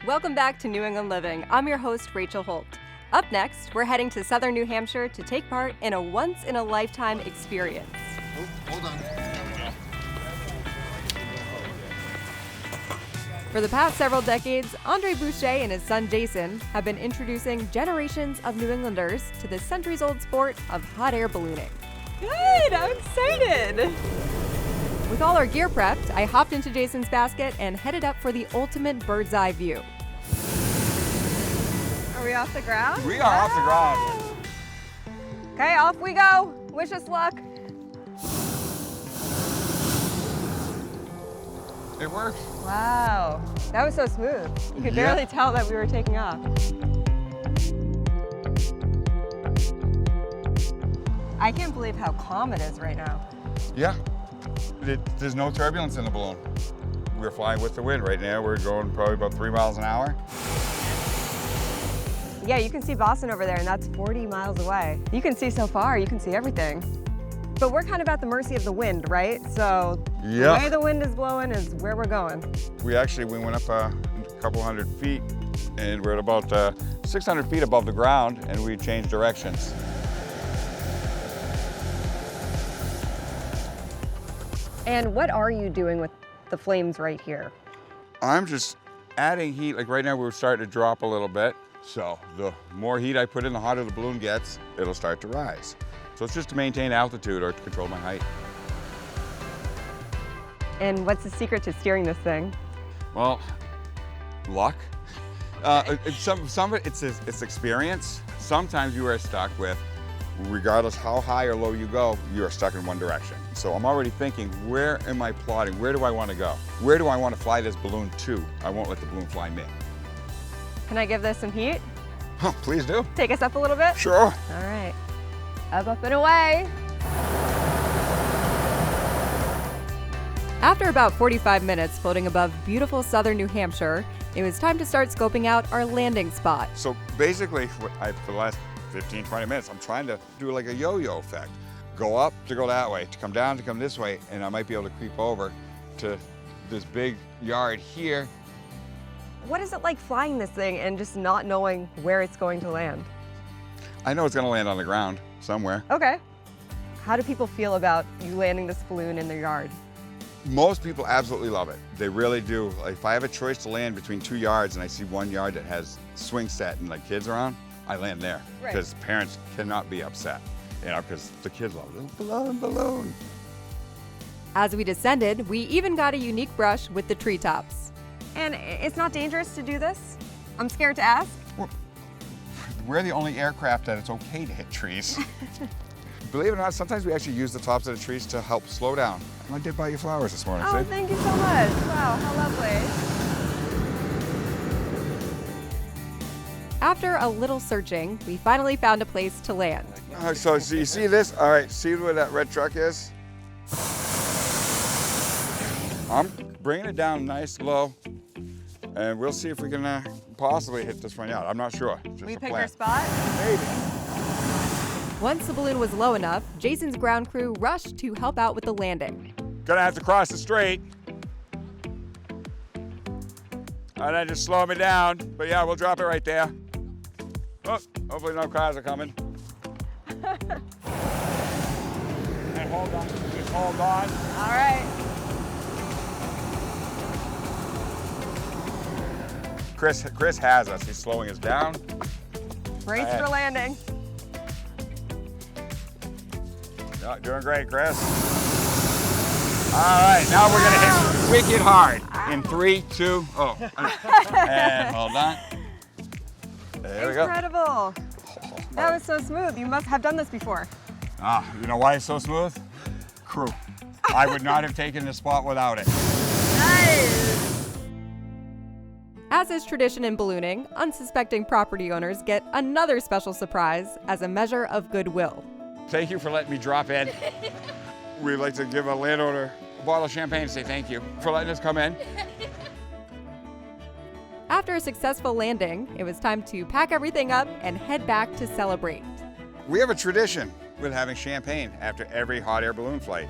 Welcome back to New England Living. I'm your host, Rachel Holt. Up next, we're heading to southern New Hampshire to take part in a once-in-a-lifetime experience. Oh, hold on. For the past several decades, Andre Boucher and his son Jason have been introducing generations of New Englanders to the centuries-old sport of hot air ballooning. Good, I'm excited. With all our gear prepped, I hopped into Jason's basket and headed up for the ultimate bird's eye view. Are we off the ground? We are off the ground. Okay, off we go. Wish us luck. It worked. Wow, that was so smooth. You could barely tell that we were taking off. I can't believe how calm it is right now. Yeah. There's no turbulence in the balloon. We're flying with the wind right now. We're going probably about 3 miles an hour. Yeah, you can see Boston over there, and that's 40 miles away. You can see so far, you can see everything. But we're kind of at the mercy of the wind, right? So the way the wind is blowing is where we're going. We went up a couple hundred feet, and we're at about 600 feet above the ground, and we changed directions. And what are you doing with the flames right here? I'm just adding heat. Like right now, we're starting to drop a little bit. So the more heat I put in, the hotter the balloon gets, it'll start to rise. So it's just to maintain altitude or to control my height. And what's the secret to steering this thing? Well, luck. Some of it, it's experience. Sometimes you are stuck with, regardless how high or low you go, you are stuck in one direction. So I'm already thinking, where am I plotting? Where do I want to go? Where do I want to fly this balloon to? I won't let the balloon fly me. Can I give this some heat? Huh, please do. Take us up a little bit? Sure. All right. Up, and away. After about 45 minutes floating above beautiful southern New Hampshire, it was time to start scoping out our landing spot. So basically, for the last 15, 20 minutes, I'm trying to do like a yo-yo effect. Go up to go that way, to come down to come this way, and I might be able to creep over to this big yard here. What is it like flying this thing and just not knowing where it's going to land? I know it's gonna land on the ground somewhere. Okay. How do people feel about you landing this balloon in their yard? Most people absolutely love it. They really do. Like, if I have a choice to land between 2 yards and I see 1 yard that has swing set and like kids around, I land there. Right. Because parents cannot be upset, you know, because the kids love it. Balloon. As we descended, we even got a unique brush with the treetops. And it's not dangerous to do this? I'm scared to ask. We're the only aircraft that it's okay to hit trees. Believe it or not, sometimes we actually use the tops of the trees to help slow down. I did buy you flowers this morning, Oh, see? thank you so much. Wow, how lovely. After a little searching, we finally found a place to land. All right, so you see this? All right, see where that red truck is? I'm bringing it down nice low, and we'll see if we can possibly hit this front yard. I'm not sure. Just We a picked plan. our spot? Maybe. Once the balloon was low enough, Jason's ground crew rushed to help out with the landing. Gonna have to cross the street. And then just slow me down. But yeah, we'll drop it right there. Oh, hopefully no cars are coming. And hold on, just hold on. All right. Chris has us. He's slowing us down. Brace for landing. Yeah, doing great, Chris. All right, now we're gonna hit wicked hard. In 3, 2, oh. And hold on. There we go. Incredible. That was so smooth. You must have done this before. You know why it's so smooth? Crew. I would not have taken this spot without it. Nice. As is tradition in ballooning, unsuspecting property owners get another special surprise as a measure of goodwill. Thank you for letting me drop in. We'd like to give a landowner a bottle of champagne and say thank you for letting us come in. After a successful landing, it was time to pack everything up and head back to celebrate. We have a tradition with having champagne after every hot air balloon flight.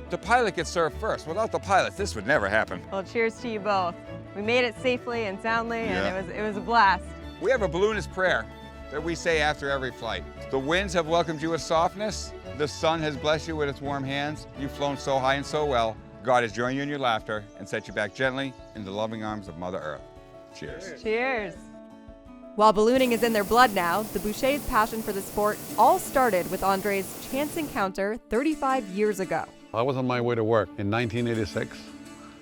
The pilot gets served first. Without the pilot, this would never happen. Well, cheers to you both. We made it safely and soundly, Yeah. and it was a blast. We have a balloonist prayer that we say after every flight. The winds have welcomed you with softness. The sun has blessed you with its warm hands. You've flown so high and so well. God has joined you in your laughter and set you back gently in the loving arms of Mother Earth. Cheers. Cheers. While ballooning is in their blood now, the Bouchers' passion for the sport all started with Andre's chance encounter 35 years ago. I was on my way to work in 1986.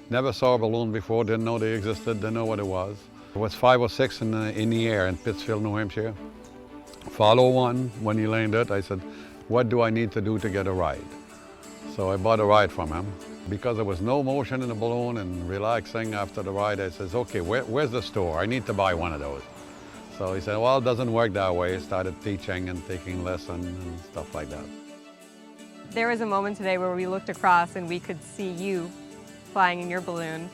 Never saw a balloon before, didn't know they existed, didn't know what it was. It was 5 or 6 in the air in Pittsfield, New Hampshire. Follow one, when he landed, I said, what do I need to do to get a ride? So I bought a ride from him. Because there was no motion in the balloon and relaxing after the ride, I says, okay, where's the store? I need to buy one of those. So he said, well, it doesn't work that way. He started teaching and taking lessons and stuff like that. There was a moment today where we looked across and we could see you flying in your balloon.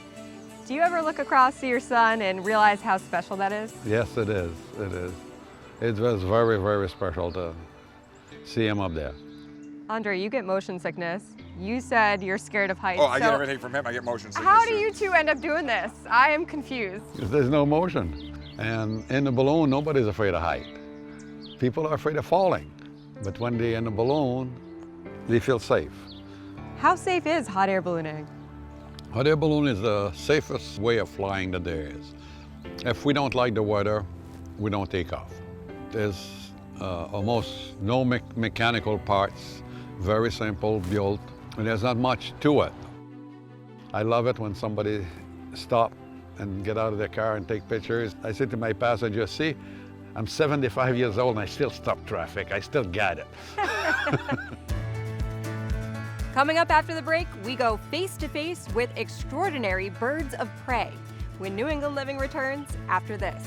Do you ever look across, see your son, and realize how special that is? Yes, it is. It is. It was very, very special to see him up there. Andre, you get motion sickness. You said you're scared of heights. Oh, I get so everything from him. I get motion sickness. how do too. you two end up doing this? I am confused. There's no motion. And in the balloon, nobody's afraid of height. People are afraid of falling. But when they're in the balloon, they feel safe. How safe is hot air ballooning? Hot air balloon is the safest way of flying that there is. If we don't like the weather, we don't take off. There's almost no mechanical parts, very simple built, and there's not much to it. I love it when somebody stop and get out of their car and take pictures. I say to my passengers, see, I'm 75 years old and I still stop traffic. I still got it. Coming up after the break, we go face-to-face with extraordinary birds of prey when New England Living returns after this.